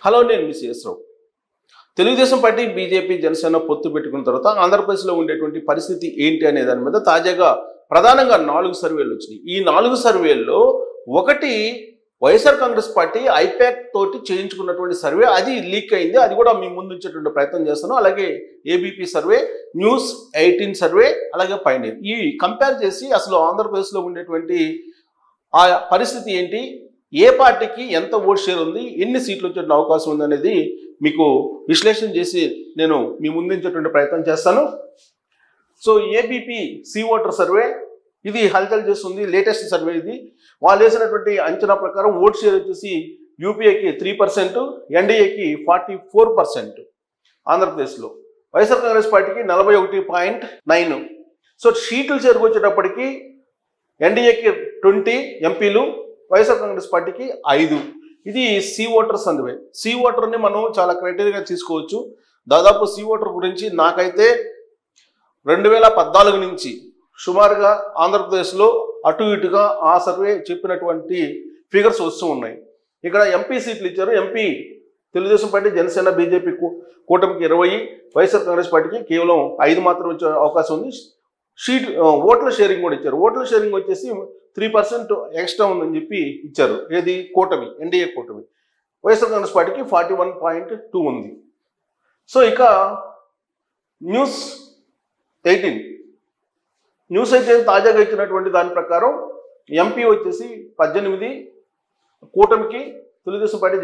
Hello, నేను మీ CS రావు. Telugu Desam party, BJP, Janasena పొత్తు పెట్టుకున్న తర్వాత ఆంధ్రప్రదేశ్లో ఉండేటువంటి పరిస్థితి ఏంటి అనే దాని మీద తాజాగా ప్రధానంగా 4 సర్వేలు వచ్చినాయి. ఈ 4 సర్వేల్లో ఒకటి వైఎస్ఆర్ కాంగ్రెస్ పార్టీ ఐపాక్ తోటి చేయించుకున్నటువంటి సర్వే, అది లీక్ అయింది. అది కూడా మీ ముందు ఉంచేటువంటి ప్రయత్నం చేస్తాను. అలాగే ఏబీపీ సర్వే, న్యూస్ 18 సర్వే, అలాగే పైనీర్, ఈ కంపేర్ చేసి అసలు ఆంధ్రప్రదేశ్లో ఉండేటువంటి ఆ పరిస్థితి ఏంటి, ఏ పార్టీకి ఎంత ఓట్ షేర్ ఉంది, ఎన్ని సీట్లు వచ్చే అవకాశం ఉంది అనేది మీకు విశ్లేషణ చేసి నేను మీ ముందుంచేటువంటి ప్రయత్నం చేస్తాను. So ABP C voter survey, ఇది హల్చల్ చేస్తుంది. లేటెస్ట్ సర్వే ఇది. వాళ్ళు వేసినటువంటి అంచనా ప్రకారం ఓట్ షేర్ వచ్చేసి యూపీఏకి 3%, ఎన్డీఏకి 44%, ఆంధ్రప్రదేశ్లో వైఎస్ఆర్ కాంగ్రెస్ పార్టీకి 41.9. సో సీట్లు చేరుకొచ్చేటప్పటికి ఎన్డీఏకి 20 ఎంపీలు, వైఎస్ఆర్ కాంగ్రెస్ పార్టీకి 5. ఇది సి ఓటర్ సర్వే. సి ఓటర్ని మనం చాలా క్రైటీరియాగా తీసుకోవచ్చు. దాదాపు సి ఓటర్ గురించి నాకైతే 2014 నుంచి సుమారుగా ఆంధ్రప్రదేశ్లో అటు ఇటుగా ఆ సర్వే చెప్పినటువంటి ఫిగర్స్ వస్తూ ఉన్నాయి. ఇక్కడ ఎంపీ సీట్లు ఇచ్చారు. MP Telugu Desam party, Janasena, BJP కూటమికి 20, వైఎస్ఆర్ కాంగ్రెస్ పార్టీకి కేవలం 5 మాత్రం వచ్చే అవకాశం ఉంది. ఓట్ల షేరింగ్ కూడా ఇచ్చారు. ఓట్ల షేరింగ్ వచ్చేసి 3% ఎక్స్ట్రా ఉందని చెప్పి ఇచ్చారు. ఏది కూటమి, ఎన్డీఏ కూటమి. వైఎస్ఆర్ కాంగ్రెస్ పార్టీకి 41.2 ఉంది. సో ఇక న్యూస్ 18 తాజాగా ఇచ్చినటువంటి దాని ప్రకారం ఎంపీ వచ్చేసి 18, కూటమికి తెలుగుదేశం పార్టీ,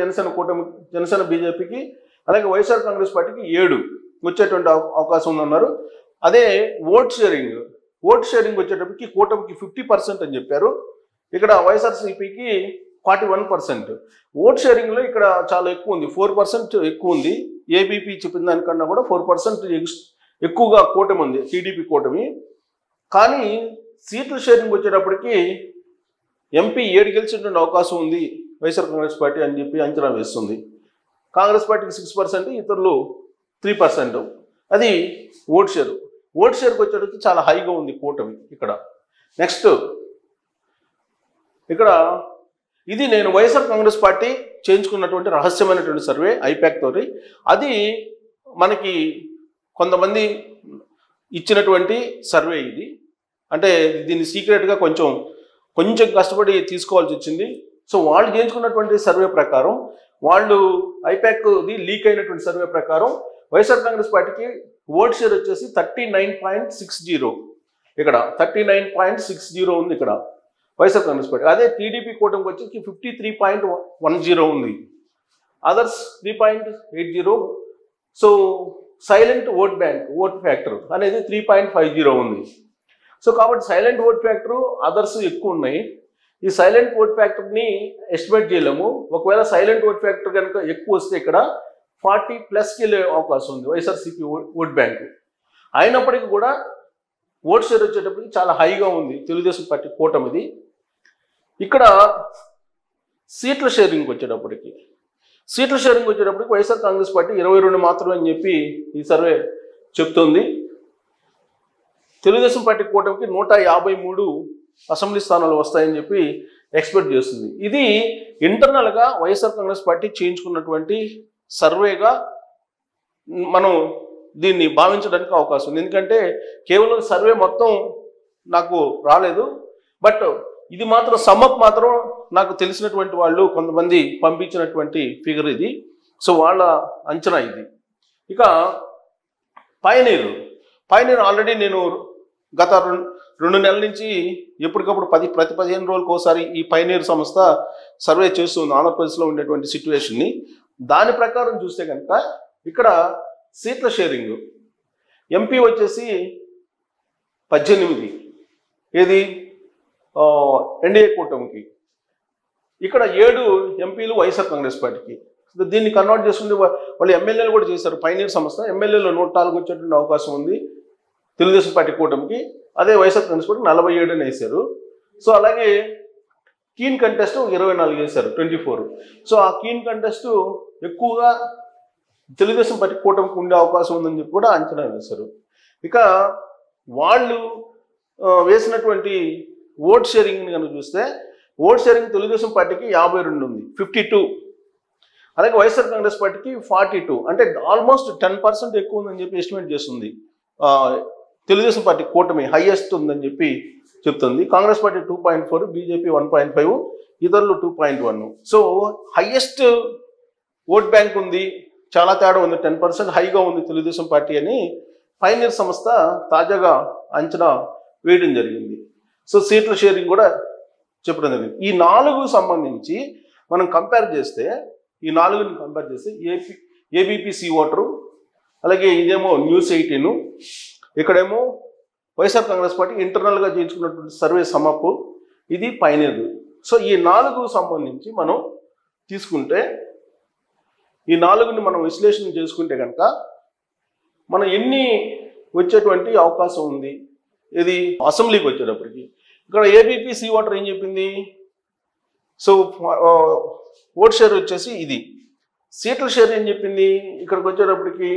జనసేన బీజేపీకి, అలాగే వైఎస్ఆర్ కాంగ్రెస్ పార్టీకి 7 వచ్చేటువంటి అవకాశం ఉందన్నారు. అదే ఓట్ షేరింగ్ వచ్చేటప్పటికి కూటమికి 50% అని చెప్పారు. ఇక్కడ వైఎస్ఆర్సీపీకి 41%. ఓట్ షేరింగ్లో ఇక్కడ చాలా ఎక్కువ ఉంది, 4% ఎక్కువ ఉంది. ఏబీపీ చెప్పిన దానికన్నా కూడా 4% ఎక్కువగా కూటమి ఉంది, టీడీపీ కూటమి. కానీ సీట్ల షేరింగ్ వచ్చేటప్పటికి ఎంపీ 7 గెలిచేటువంటి అవకాశం ఉంది వైఎస్ఆర్ కాంగ్రెస్ పార్టీ అని చెప్పి అంచనా వేస్తుంది. కాంగ్రెస్ పార్టీకి 6%, ఇతరులు 3%. అది ఓట్ షేర్కి వచ్చేటప్పటికి చాలా హైగా ఉంది కూటమి ఇక్కడ. నెక్స్ట్ ఇక్కడ ఇది నేను వైఎస్ఆర్ కాంగ్రెస్ పార్టీ చేయించుకున్నటువంటి రహస్యమైనటువంటి సర్వే ఐపాక్ తోటి. అది మనకి కొంతమంది ఇచ్చినటువంటి సర్వే ఇది. అంటే దీన్ని సీక్రెట్గా కొంచెం కష్టపడి తీసుకోవాల్సి వచ్చింది. సో వాళ్ళు చేయించుకున్నటువంటి సర్వే ప్రకారం, వాళ్ళు ఐపాక్ది లీక్ అయినటువంటి సర్వే ప్రకారం వైఎస్ఆర్ కాంగ్రెస్ పార్టీకి ఓట్ షేర్ వచ్చేసి 39.60. ఇక్కడ 39.60 ఉంది ఇక్కడ వైఎస్ఆర్ కాంగ్రెస్ పార్టీ. అదే టీడీపీ కూటమికి వచ్చి 53.10 ఉంది. Others 3.80. So silent vote factor అనేది 3.50 ఉంది. సో కాబట్టి సైలెంట్ ఓట్ ఫ్యాక్టర్, అదర్స్ ఎక్కువ ఉన్నాయి. ఈ సైలెంట్ ఓట్ ఫ్యాక్టర్ని ఎస్టిమేట్ చేయలేము. ఒకవేళ సైలెంట్ ఓట్ ఫ్యాక్టర్ కనుక ఎక్కువ వస్తే ఇక్కడ 40+ వెళ్ళే అవకాశం ఉంది వైఎస్ఆర్సీపీ ఓట్ బ్యాంకు. అయినప్పటికీ కూడా ఓట్ షేర్ వచ్చేటప్పటికి చాలా హైగా ఉంది తెలుగుదేశం పార్టీ కూటమిది. ఇక్కడ సీట్ల షేరింగ్ వచ్చేటప్పటికి వైఎస్ఆర్ కాంగ్రెస్ పార్టీ 22 మాత్రమే అని చెప్పి ఈ సర్వే చెప్తుంది. తెలుగుదేశం పార్టీ కూటమికి 153 అసెంబ్లీ స్థానాలు వస్తాయని చెప్పి ఎక్స్పెక్ట్ చేస్తుంది. ఇది ఇంటర్నల్గా వైఎస్ఆర్ కాంగ్రెస్ పార్టీ చేయించుకున్నటువంటి సర్వేగా మనం దీన్ని భావించడానికి అవకాశం ఉంది. ఎందుకంటే కేవలం సర్వే మొత్తం నాకు రాలేదు, బట్ ఇది మాత్రం సమ్మప్ మాత్రం నాకు తెలిసినటువంటి వాళ్ళు కొంతమంది పంపించినటువంటి ఫిగర్ ఇది. సో వాళ్ళ అంచనా ఇది. ఇక పైనీర్ ఆల్రెడీ నేను గత 2 నెలల నుంచి ఎప్పటికప్పుడు ప్రతి 15 రోజులకు ఒకసారి ఈ పైనీర్ సంస్థ సర్వే చేస్తుంది ఆంధ్రప్రదేశ్లో ఉండేటువంటి సిచ్యువేషన్ని. దాని ప్రకారం చూస్తే కనుక ఇక్కడ సీట్ల షేరింగ్ ఎంపీ వచ్చేసి 18, ఏది ఎన్డీఏ కూటమికి. ఇక్కడ 7 ఎంపీలు వైఎస్ఆర్ కాంగ్రెస్ పార్టీకి. దీన్ని కన్వర్ట్ చేసుకుంటే వాళ్ళు ఎమ్మెల్యేలు కూడా చేశారు. పైనీర్ సంస్థ ఎమ్మెల్యేలో 104 వచ్చేటువంటి అవకాశం ఉంది తెలుగుదేశం పార్టీ కూటమికి. అదే వైఎస్ఆర్ కాంగ్రెస్ పార్టీ 47 అని వేశారు. సో అలాగే కీన్ కంటెస్ట్ 24 వేశారు, 24. సో ఆ కీన్ కంటెస్ట్ ఎక్కువగా తెలుగుదేశం పార్టీ కూటమికి ఉండే అవకాశం ఉందని చెప్పి కూడా అంచనా వేశారు. ఇక వాళ్ళు వేసినటువంటి ఓట్ షేరింగ్ని కనుక చూస్తే, ఓట్ షేరింగ్ తెలుగుదేశం పార్టీకి 52 ఉంది, 52. అలాగే వైఎస్ఆర్ కాంగ్రెస్ పార్టీకి 42, అంటే ఆల్మోస్ట్ 10% ఎక్కువ ఉందని చెప్పి ఎస్టిమేట్ చేస్తుంది. తెలుగుదేశం పార్టీ కూటమి హైయెస్ట్ ఉందని చెప్పి చెప్తుంది. కాంగ్రెస్ పార్టీ 2.4, బీజేపీ 1.5, ఇతరులు 2.1. సో హైయెస్ట్ ఓట్ బ్యాంక్ ఉంది, చాలా తేడా ఉంది, 10% హైగా ఉంది తెలుగుదేశం పార్టీ అని పైనీర్ సంస్థ తాజాగా అంచనా వేయడం జరిగింది. సో సీట్ల షేరింగ్ కూడా చెప్పడం జరిగింది. ఈ 4 సంబంధించి మనం కంపేర్ చేస్తే, ఈ 4ని కంపేర్ చేస్తే ఏబీపీసీ ఓటరు, అలాగే ఇదేమో న్యూస్ 18, ఇక్కడేమో వైఎస్ఆర్ కాంగ్రెస్ పార్టీ ఇంటర్నల్గా చేయించుకున్నటువంటి సర్వే సమప్పు, ఇది పైనీర్. సో ఈ 4 సంబంధించి మనం తీసుకుంటే, ఈ 4ని మనం విశ్లేషణ చేసుకుంటే కనుక మనం ఎన్ని వచ్చేటువంటి అవకాశం ఉంది. ఇది అసెంబ్లీకి వచ్చేటప్పటికి ఇక్కడ ఏబీపీసీ ఓటర్ ఏం చెప్పింది, సో ఓట్ షేర్ వచ్చేసి ఇది. సీట్ల షేర్ ఏం చెప్పింది, ఇక్కడికి వచ్చేటప్పటికి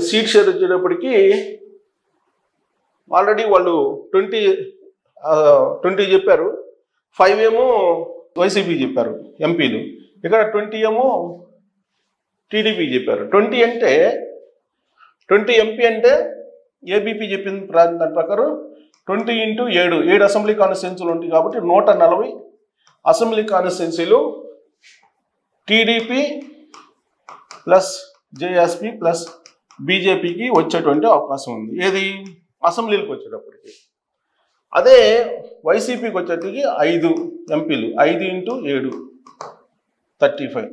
సీట్ షేర్ వచ్చేటప్పటికి ఆల్రెడీ వాళ్ళు 20 చెప్పారు, 5 ఏమో వైసీపీ చెప్పారు ఎంపీలు, ఇక్కడ 20 ఏమో టీడీపీ చెప్పారు. 20 అంటే 20 ఎంపీ అంటే ఏబీపీ చెప్పిన దాని ప్రకారం 20 × 7 అసెంబ్లీ కాన్స్టిట్యున్సీలు ఉంటాయి కాబట్టి 140 అసెంబ్లీ కాన్స్టిట్యున్సీలు టీడీపీ ప్లస్ జేఎస్పీ ప్లస్ బీజేపీకి వచ్చేటువంటి అవకాశం ఉంది. ఏది అసెంబ్లీలకు వచ్చేటప్పటికి. అదే వైసీపీకి వచ్చేటికి 5 ఎంపీలు, 5 × 7 35.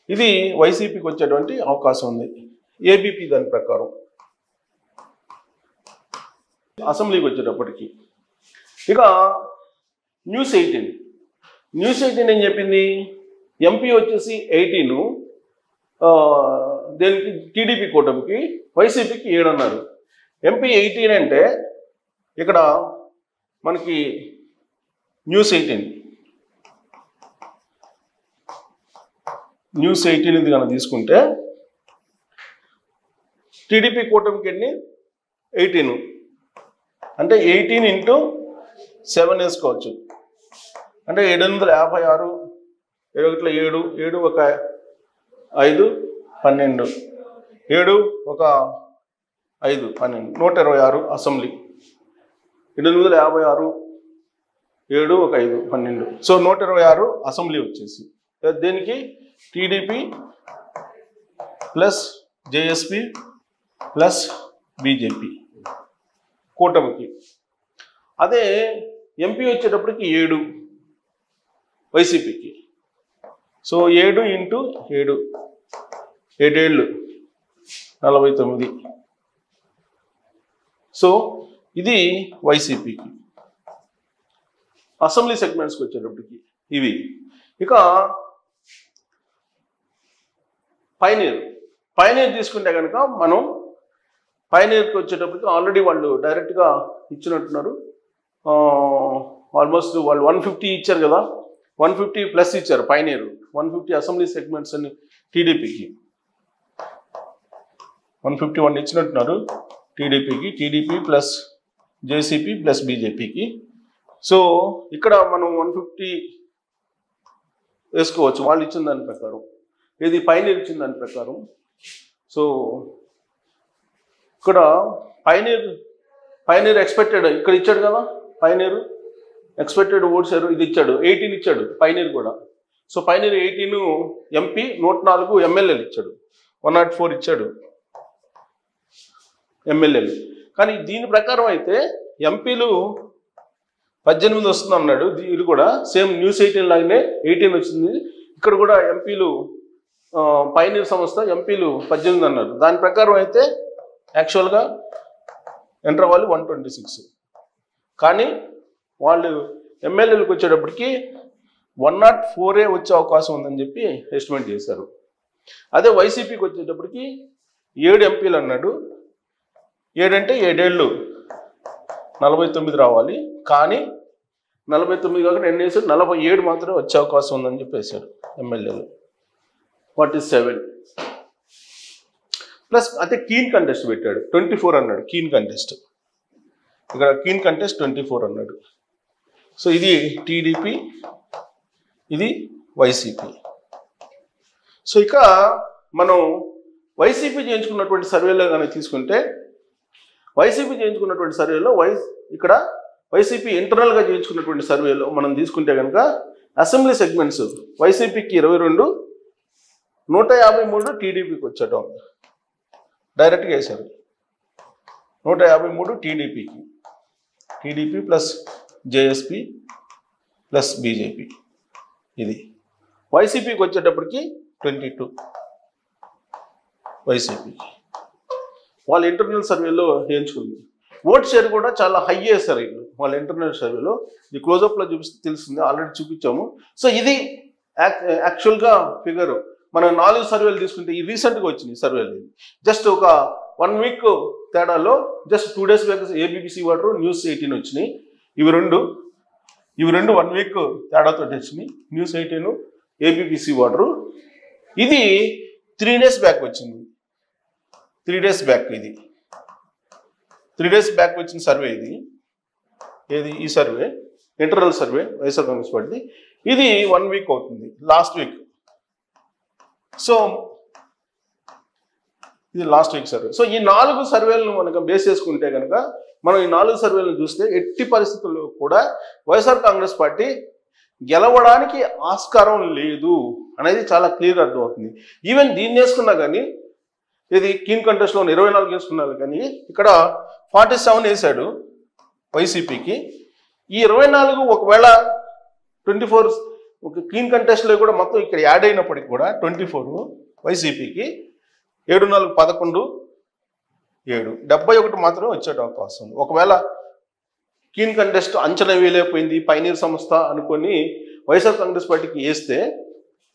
ఇది వైసీపీకి వచ్చేటువంటి అవకాశం ఉంది ఏబీపీ దాని ప్రకారం. అసెంబ్లీకి వచ్చేటప్పటికి ఇక న్యూస్ 18 ఏం చెప్పింది, ఎంపీ వచ్చేసి 18, దేనికి టీడీపీ కూటమికి, వైసీపీకి 7 అన్నారు. ఎంపీ 18 అంటే ఇక్కడ మనకి న్యూస్ 18 ఇది కనుక తీసుకుంటే టీడీపీ కూటమికి ఎన్ని 18, అంటే 18 × 7 వేసుకోవచ్చు, అంటే 756, 7 7, 7 ఒక 5 12, 7 ఒక 5 12, 126 అసెంబ్లీ, 756, 7 ఒక 5 12, సో 126 అసెంబ్లీ వచ్చేసి దేనికి TDP plus JSP plus BJP కూటమికి. అదే ఎంపీ వచ్చేటప్పటికి 7 వైసీపీకి. సో 7 × 7, 7 ఏళ్ళు 49. సో ఇది వైసీపీకి. అసెంబ్లీ సెగ్మెంట్స్కి వచ్చేటప్పటికి ఇవి. ఇక పైనీర్ తీసుకుంటే కనుక మనం పైనీర్కి వచ్చేటప్పటికి ఆల్రెడీ వాళ్ళు డైరెక్ట్గా ఇచ్చినట్టున్నారు. ఆల్మోస్ట్ వాళ్ళు 150 ఇచ్చారు కదా, 150 ప్లస్ ఇచ్చారు పైనీర్. 150 అసెంబ్లీ సెగ్మెంట్స్ అని టీడీపీకి 151 ఇచ్చినట్టున్నారు టీడీపీకి, టీడీపీ ప్లస్ జేసీపీ ప్లస్ బీజేపీకి. సో ఇక్కడ మనం 150 వేసుకోవచ్చు వాళ్ళు ఇచ్చిన దాని ప్రకారం, ఇది పైనీర్ ఇచ్చిన దాని ప్రకారం. సో ఇక్కడ పైనీర్ ఎక్స్పెక్టెడ్ ఇక్కడ ఇచ్చాడు కదా, పైనీర్ ఎక్స్పెక్టెడ్ ఓట్స్ ఇది ఇచ్చాడు, 18 ఇచ్చాడు పైనీర్ కూడా. సో పైనీర్ 18 ఎంపీ, 104 ఎమ్మెల్యేలు ఇచ్చాడు, 104 ఇచ్చాడు ఎమ్మెల్యేలు. కానీ దీని ప్రకారం అయితే ఎంపీలు 18 వస్తుంది అన్నాడు. ఇది కూడా సేమ్ న్యూస్ 18 లాగానే 18 వచ్చింది. ఇక్కడ కూడా ఎంపీలు పైనీర్ సంస్థ ఎంపీలు 18 అన్నారు. దాని ప్రకారం అయితే యాక్చువల్గా ఎంటర్ అవ్వాలి 126, కానీ వాళ్ళు ఎమ్మెల్యేలకు వచ్చేటప్పటికి 104 వచ్చే అవకాశం ఉందని చెప్పి ఎస్టిమేట్ చేశారు. అదే వైసీపీకి వచ్చేటప్పటికి 7 ఎంపీలు అన్నాడు. 7 అంటే 7 ఏళ్ళు 49 రావాలి, కానీ 49 కాకుండా ఎన్ని వేసాడు, 47 మాత్రమే వచ్చే అవకాశం ఉందని చెప్పేశాడు ఎమ్మెల్యేలు. 47 ప్లస్ అయితే కీన్ కంటెస్ట్ పెట్టాడు, 24 అన్నాడు కీన్ కంటెస్ట్. ఇక్కడ కీన్ కంటెస్ట్ 24 అన్నాడు. సో ఇది టీడీపీ, ఇది వైసీపీ. సో ఇక మనం వైసీపీ చేయించుకున్నటువంటి సర్వేలో కానీ తీసుకుంటే వైసీపీ చేయించుకున్నటువంటి సర్వేలో ఇక్కడ వైసీపీ ఇంటర్నల్గా చేయించుకున్నటువంటి సర్వేలో మనం తీసుకుంటే కనుక అసెంబ్లీ సెగ్మెంట్స్ వైసీపీకి 22, 153 టీడీపీకి వచ్చేటం డైరెక్ట్గా వేశారు. 153 టీడీపీకి, TDP plus JSP plus BJP. ఇది వైసీపీకి వచ్చేటప్పటికి 22 వైసీపీకి. వాళ్ళ ఇంటర్నల్ సర్వేలో చేయించుకుంది. ఓట్ షేర్ కూడా చాలా హై వేశారు వీళ్ళు వాళ్ళ ఇంటర్నల్ సర్వేలో. ఇది క్లోజప్లో చూపిస్తే తెలుస్తుంది, ఆల్రెడీ చూపించాము. సో ఇది యాక్చువల్గా ఫిగర్. మనం 4 సర్వేలు తీసుకుంటే ఈ రీసెంట్గా వచ్చినాయి సర్వేలు. జస్ట్ ఒక 1 వీక్ తేడాలో just 2 days back ABP voter, news 18 వచ్చినాయి. ఇవి రెండు 1 వీక్ తేడాతో వచ్చినాయి. News 18, ABP voter. ఇది 3 days బ్యాక్ వచ్చింది. 3 days బ్యాక్ ఇది 3 days బ్యాక్ వచ్చిన సర్వే ఇది. ఏది ఈ survey internal survey YSR Congress party. ఇది 1 వీక్ అవుతుంది, లాస్ట్ వీక్. సో ఇది లాస్ట్ వీక్ సర్వే. సో ఈ 4 సర్వేలను మనకు బేస్ చేసుకుంటే కనుక మనం ఈ 4 సర్వేలను చూస్తే ఎట్టి పరిస్థితుల్లో కూడా వైఎస్ఆర్ కాంగ్రెస్ పార్టీ గెలవడానికి ఆస్కారం లేదు అనేది చాలా క్లియర్ అర్థమవుతుంది. ఈవెన్ దీన్ని వేసుకున్నా కానీ, ఇది కీన్ కంటెస్ట్లో 24 వేసుకున్నారు కానీ ఇక్కడ 47 వేశాడు వైసీపీకి. ఈ 24 ఒకవేళ 24 ఒక క్లీన్ కంటెస్ట్లో కూడా మొత్తం ఇక్కడ యాడ్ అయినప్పటికీ కూడా 24 వైసీపీకి, 7, 4, 11, 7, 71 మాత్రమే వచ్చే అవకాశం ఉంది. ఒకవేళ క్లీన్ కంటెస్ట్ అంచనా వేయలేకపోయింది పైనీర్ సంస్థ అనుకొని వైఎస్ఆర్ కాంగ్రెస్ పార్టీకి వేస్తే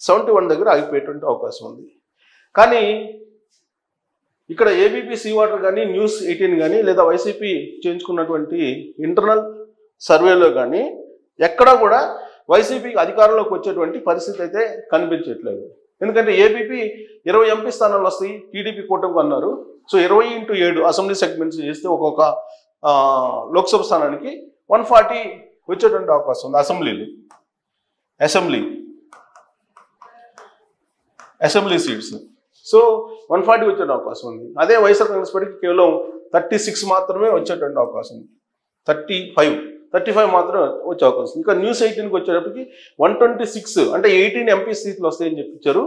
71 దగ్గర ఆగిపోయేటువంటి అవకాశం ఉంది. కానీ ఇక్కడ ఏబీపీ వాటర్ కానీ, న్యూస్ 18 కానీ, లేదా వైసీపీ చేయించుకున్నటువంటి ఇంటర్నల్ సర్వేలో కానీ ఎక్కడా కూడా వైసీపీకి అధికారంలోకి వచ్చేటువంటి పరిస్థితి అయితే కనిపించట్లేదు. ఎందుకంటే ఏబీపీ 20 ఎంపీ స్థానాలు వస్తాయి, టీడీపీ కూటమికి అన్నారు. సో 20x7 అసెంబ్లీ సెగ్మెంట్స్ చేస్తే ఒక్కొక్క లోక్సభ స్థానానికి 140 వచ్చేటువంటి అవకాశం ఉంది. Assembly seats. సో 140 వచ్చే అవకాశం ఉంది. అదే వైఎస్ఆర్ కాంగ్రెస్ పార్టీకి కేవలం 36 మాత్రమే వచ్చేటువంటి అవకాశం ఉంది. 35 మాత్రమే వచ్చే అవకాశం. ఇంకా న్యూస్ 18కి వచ్చేటప్పటికి 126 అంటే 18 ఎంపీ సీట్లు వస్తాయని చెప్పించారు.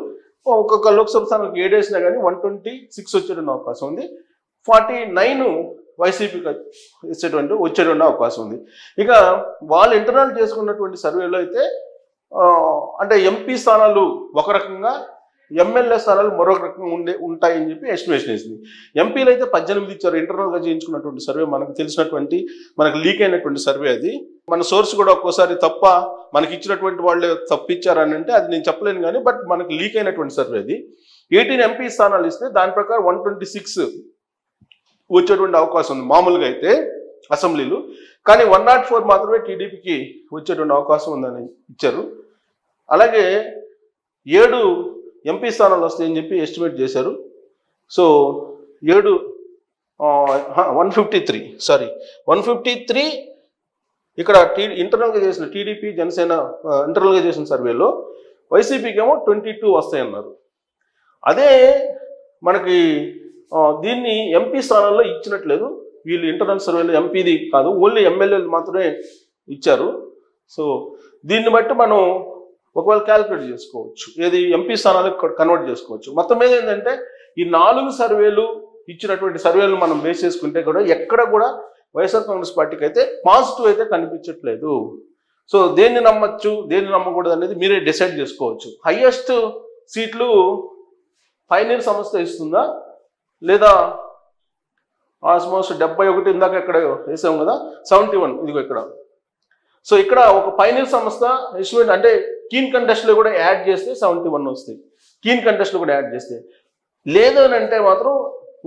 ఒక్కొక్క లోక్సభ స్థానానికి 7 వేసినా కానీ 126 వచ్చేటువంటి అవకాశం ఉంది. 49 వైసీపీకి వచ్చేటువంటి అవకాశం ఉంది. ఇక వాళ్ళు ఇంటర్నల్ చేసుకున్నటువంటి సర్వేలో అయితే అంటే ఎంపీ స్థానాలు ఒక రకంగా, ఎమ్మెల్యే స్థానాలు మరొక రకంగా ఉంటాయని చెప్పి ఎస్టిమేషన్ వేసింది. ఎంపీలు అయితే 18 ఇచ్చారు. ఇంటర్నల్గా చేయించుకున్నటువంటి సర్వే మనకు తెలిసినటువంటి, మనకు లీక్ అయినటువంటి సర్వే అది. మన సోర్స్ కూడా ఒక్కోసారి తప్ప మనకి ఇచ్చినటువంటి వాళ్ళే తప్పిచ్చారని అంటే అది నేను చెప్పలేను కానీ, బట్ మనకు లీక్ అయినటువంటి సర్వే అది. 18 ఎంపీ స్థానాలు ఇస్తే దాని ప్రకారం 126 వచ్చేటువంటి అవకాశం ఉంది మామూలుగా అయితే అసెంబ్లీలు. కానీ 104 మాత్రమే టీడీపీకి వచ్చేటువంటి అవకాశం ఉందని ఇచ్చారు. అలాగే 7 ఎంపీ స్థానాలు వస్తాయని చెప్పి ఎస్టిమేట్ చేశారు. సో 153 ఇక్కడ ఇంటర్నల్గా చేసిన టీడీపీ, జనసేన ఇంటర్నల్గా చేసిన సర్వేలో వైసీపీకి ఏమో 22 వస్తాయన్నారు. అదే మనకి దీన్ని ఎంపీ స్థానాల్లో ఇచ్చినట్లేదు. వీళ్ళు ఇంటర్నల్ సర్వేలో ఎంపీది కాదు, ఓన్లీ ఎమ్మెల్యేలు మాత్రమే ఇచ్చారు. సో దీన్ని బట్టి మనం ఒకవేళ క్యాలిక్యులేట్ చేసుకోవచ్చు, ఏది ఎంపీ స్థానాలకు కన్వర్ట్ చేసుకోవచ్చు. మొత్తం మీద ఏంటంటే ఈ 4 సర్వేలు ఇచ్చినటువంటి సర్వేలు మనం బేస్ చేసుకుంటే కూడా ఎక్కడ కూడా వైఎస్ఆర్ కాంగ్రెస్ పార్టీకి అయితే పాజిటివ్ అయితే కనిపించట్లేదు. సో దేన్ని నమ్మచ్చు, దేన్ని నమ్మకూడదు అనేది మీరే డిసైడ్ చేసుకోవచ్చు. హైయెస్ట్ సీట్లు పైనీర్ సంస్థ ఇస్తుందా, లేదా ఆల్మోస్ట్ 71 ఇందాక ఇక్కడ వేసాం కదా, 71 ఇదిగో ఇక్కడ. సో ఇక్కడ ఒక పైనీర్ సంస్థ ఎస్టిమేట్ అంటే కీన్ కంటెస్ట్లో కూడా యాడ్ చేస్తే 71 వస్తాయి. కీన్ కంటెస్ట్లో కూడా యాడ్ చేస్తే లేదు అని అంటే మాత్రం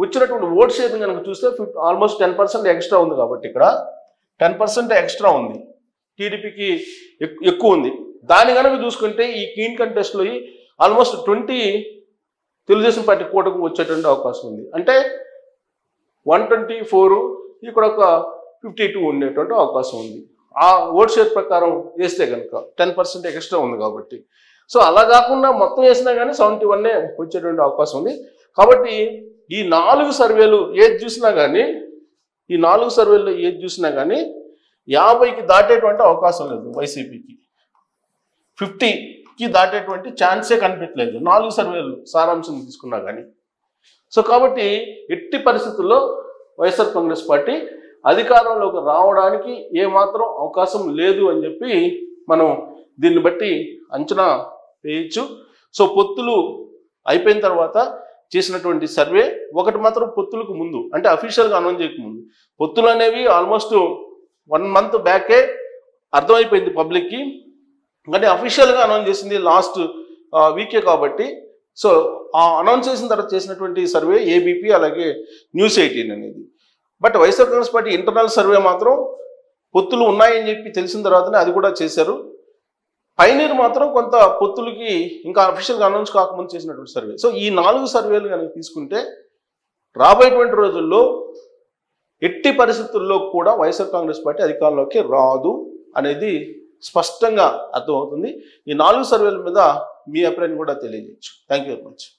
వచ్చినటువంటి ఓట్ షేర్ కనుక చూస్తే ఆల్మోస్ట్ 10% ఎక్స్ట్రా ఉంది. కాబట్టి ఇక్కడ 10% ఎక్స్ట్రా ఉంది, టీడీపీకి ఎక్కువ ఉంది. దాని కనుక చూసుకుంటే ఈ కీన్ కంటెస్ట్లో ఆల్మోస్ట్ 20 తెలుగుదేశం పార్టీ కూటమికి వచ్చేటువంటి అవకాశం ఉంది. అంటే 124 ఇక్కడ ఒక 52 ఉండేటువంటి అవకాశం ఉంది. ఆ ఓట్ షేర్ ప్రకారం వేస్తే కనుక 10% ఎక్స్ట్రా ఉంది కాబట్టి. సో అలా కాకుండా మొత్తం వేసినా కానీ 71 వచ్చేటువంటి అవకాశం ఉంది. కాబట్టి ఈ 4 సర్వేలు ఏది చూసినా కానీ 50కి దాటేటువంటి అవకాశం లేదు వైసీపీకి. 50కి దాటేటువంటి ఛాన్సే కనిపించలేదు 4 సర్వేలు సారాంశం తీసుకున్నా కానీ. సో కాబట్టి ఎట్టి పరిస్థితుల్లో వైఎస్ఆర్ కాంగ్రెస్ పార్టీ అధికారంలోకి రావడానికి ఏమాత్రం అవకాశం లేదు అని చెప్పి మనం దీన్ని బట్టి అంచనా వేయచ్చు. సో పొత్తులు అయిపోయిన తర్వాత చేసినటువంటి సర్వే ఒకటి మాత్రం పొత్తులకు ముందు, అంటే అఫీషియల్గా అనౌన్స్ చేయకముందు, పొత్తులు అనేవి ఆల్మోస్ట్ 1 మంత్ బ్యాకే అర్థమైపోయింది పబ్లిక్కి. కానీ అఫీషియల్గా అనౌన్స్ చేసింది లాస్ట్ వీకే కాబట్టి. సో ఆ అనౌన్స్ చేసిన తర్వాత చేసినటువంటి సర్వే ఏబీపీ అలాగే న్యూస్ 18 అనేది. But YSR Congress party internal survey మాత్రం పొత్తులు ఉన్నాయని చెప్పి తెలిసిన తర్వాతనే అది కూడా చేశారు. పైనీర్ మాత్రం కొంత పొత్తులకి ఇంకా అఫీషియల్గా అనౌన్స్ కాకముందు చేసినటువంటి సర్వే. సో ఈ 4 సర్వేలు కనుక తీసుకుంటే రాబోయేటువంటి రోజుల్లో ఎట్టి పరిస్థితుల్లో కూడా వైఎస్ఆర్ కాంగ్రెస్ పార్టీ అధికారంలోకి రాదు అనేది స్పష్టంగా అర్థమవుతుంది. ఈ 4 సర్వేల మీద మీ అభిప్రాయం కూడా తెలియజేయచ్చు. Thank you very much.